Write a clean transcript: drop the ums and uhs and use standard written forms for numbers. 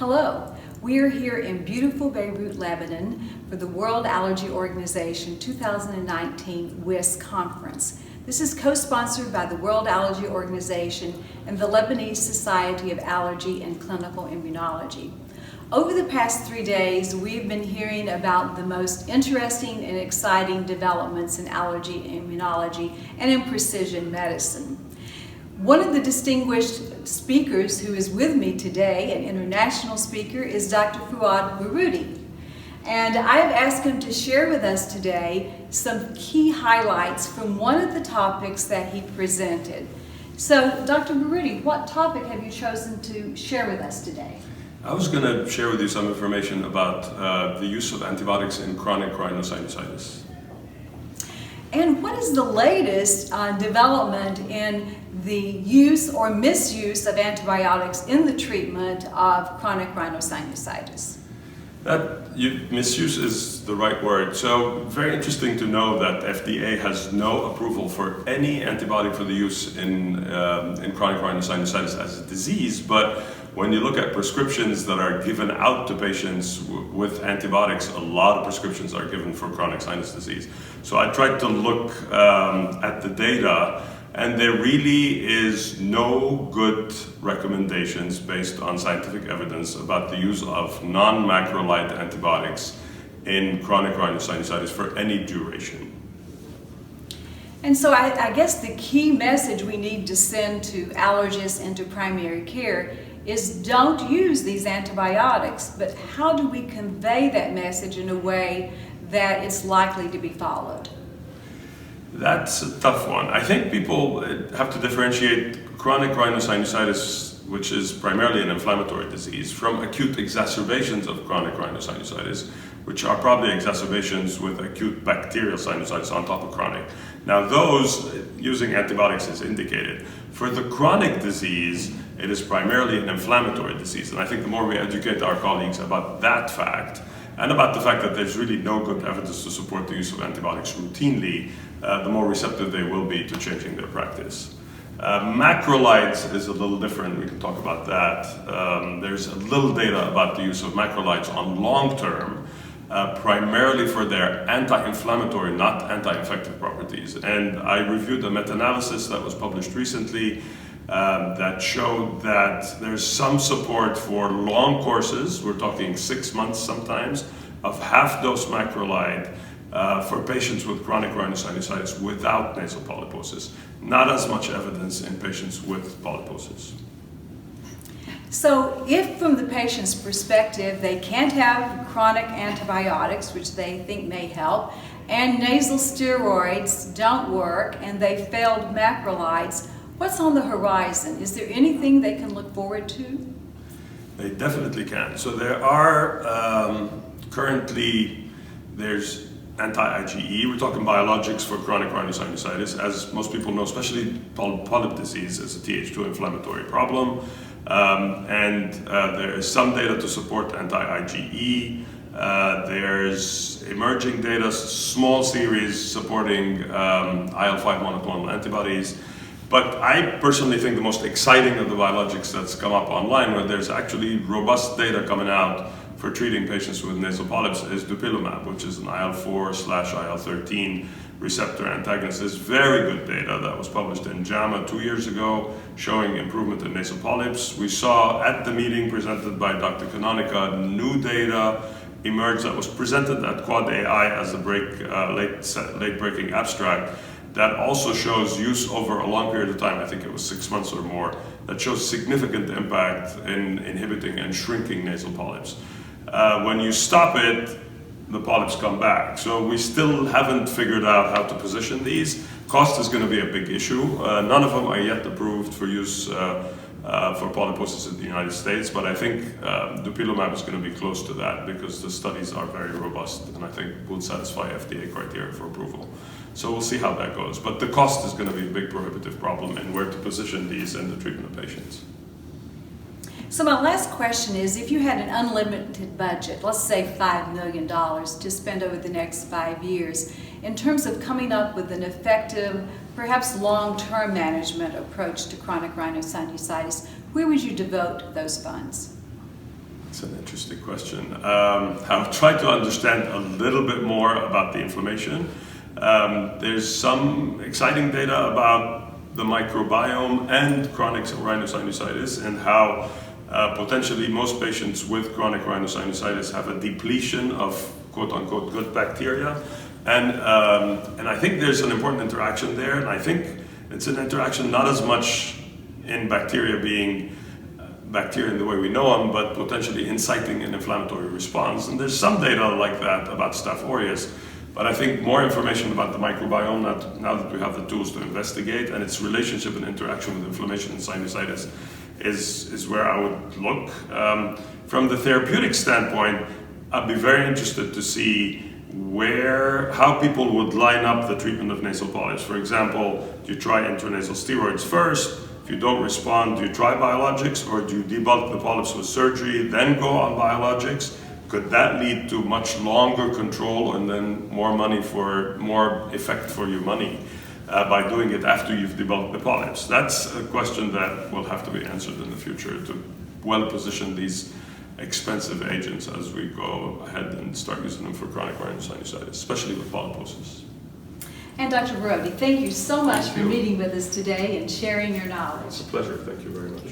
Hello, we are here in beautiful Beirut, Lebanon for the World Allergy Organization 2019 WIS Conference. This is co-sponsored by the World Allergy Organization and the Lebanese Society of Allergy and Clinical Immunology. Over the past 3 days, we've been hearing about the most interesting and exciting developments in allergy and immunology and in precision medicine. One of the distinguished speakers who is with me today, an international speaker, is Dr. Fuad Baroody. And I've asked him to share with us today some key highlights from one of the topics that he presented. So, Dr. Baroody, what topic have you chosen to share with us today? I was going to share with you some information about the use of antibiotics in chronic rhinosinusitis. And what is the latest development in the use or misuse of antibiotics in the treatment of chronic rhinosinusitis? Misuse is the right word. So very interesting to know that FDA has no approval for any antibiotic for the use in chronic rhinosinusitis as a disease, but when you look at prescriptions that are given out to patients with antibiotics, a lot of prescriptions are given for chronic sinus disease. So I tried to look at the data, and there really is no good recommendations based on scientific evidence about the use of non-macrolide antibiotics in chronic rhinosinusitis for any duration. And so I guess the key message we need to send to allergists and to primary care is don't use these antibiotics, but how do we convey that message in a way that it's likely to be followed? That's a tough one. I think people have to differentiate chronic rhinosinusitis, which is primarily an inflammatory disease, from acute exacerbations of chronic rhinosinusitis, which are probably exacerbations with acute bacterial sinusitis on top of chronic. Now those, using antibiotics is indicated. For the chronic disease, it is primarily an inflammatory disease, and I think the more we educate our colleagues about that fact, and about the fact that there's really no good evidence to support the use of antibiotics routinely, the more receptive they will be to changing their practice. Macrolights is a little different, we can talk about that. There's a little data about the use of macrolights on long term, primarily for their anti-inflammatory, not anti-infective properties. And I reviewed a meta-analysis that was published recently that showed that there's some support for long courses, we're talking 6 months sometimes, of half-dose macrolide for patients with chronic rhinosinusitis without nasal polyposis. Not as much evidence in patients with polyposis. So if from the patient's perspective they can't have chronic antibiotics, which they think may help, and nasal steroids don't work, and they failed macrolides, what's on the horizon? Is there anything they can look forward to? They definitely can. So there are currently, there's anti-IgE, we're talking biologics for chronic rhinosinusitis. As most people know, especially polyp disease is a Th2 inflammatory problem. There is some data to support anti-IgE. There's emerging data, small series supporting IL-5 monoclonal antibodies. But I personally think the most exciting of the biologics that's come up online, where there's actually robust data coming out for treating patients with nasal polyps, is dupilumab, which is an IL-4/IL-13 receptor antagonist. There's very good data that was published in JAMA 2 years ago showing improvement in nasal polyps. We saw at the meeting presented by Dr. Canonica new data emerge that was presented at Quad AI as a late-breaking abstract that also shows use over a long period of time, I think it was 6 months or more, that shows significant impact in inhibiting and shrinking nasal polyps. When you stop it, the polyps come back. So we still haven't figured out how to position these. Cost is going to be a big issue. None of them are yet approved for use for polyposis in the United States, but I think dupilumab is going to be close to that because the studies are very robust and I think will satisfy FDA criteria for approval. So we'll see how that goes. But the cost is going to be a big prohibitive problem in where to position these in the treatment of patients. So my last question is, if you had an unlimited budget, let's say $5 million to spend over the next 5 years, in terms of coming up with an effective, perhaps long-term management approach to chronic rhinosinusitis, where would you devote those funds? It's an interesting question. I've tried to understand a little bit more about the inflammation. There's some exciting data about the microbiome and chronic rhinosinusitis, and how potentially most patients with chronic rhinosinusitis have a depletion of quote-unquote good bacteria. And I think there's an important interaction there, and I think it's an interaction not as much in bacteria being bacteria in the way we know them, but potentially inciting an inflammatory response. And there's some data like that about Staph aureus, but I think more information about the microbiome now that we have the tools to investigate, and its relationship and interaction with inflammation and sinusitis is where I would look. From the therapeutic standpoint, I'd be very interested to see how people would line up the treatment of nasal polyps. For example, do you try intranasal steroids first? If you don't respond, do you try biologics, or do you debulk the polyps with surgery, then go on biologics? Could that lead to much longer control and then more effect for your money by doing it after you've debulked the polyps? That's a question that will have to be answered in the future to well position these expensive agents as we go ahead and start using them for chronic rhinosinusitis, especially with polyposis. And Dr. Baroody, thank you so much Thank for you. meeting with us today and sharing your knowledge. It's a pleasure. Thank you very much.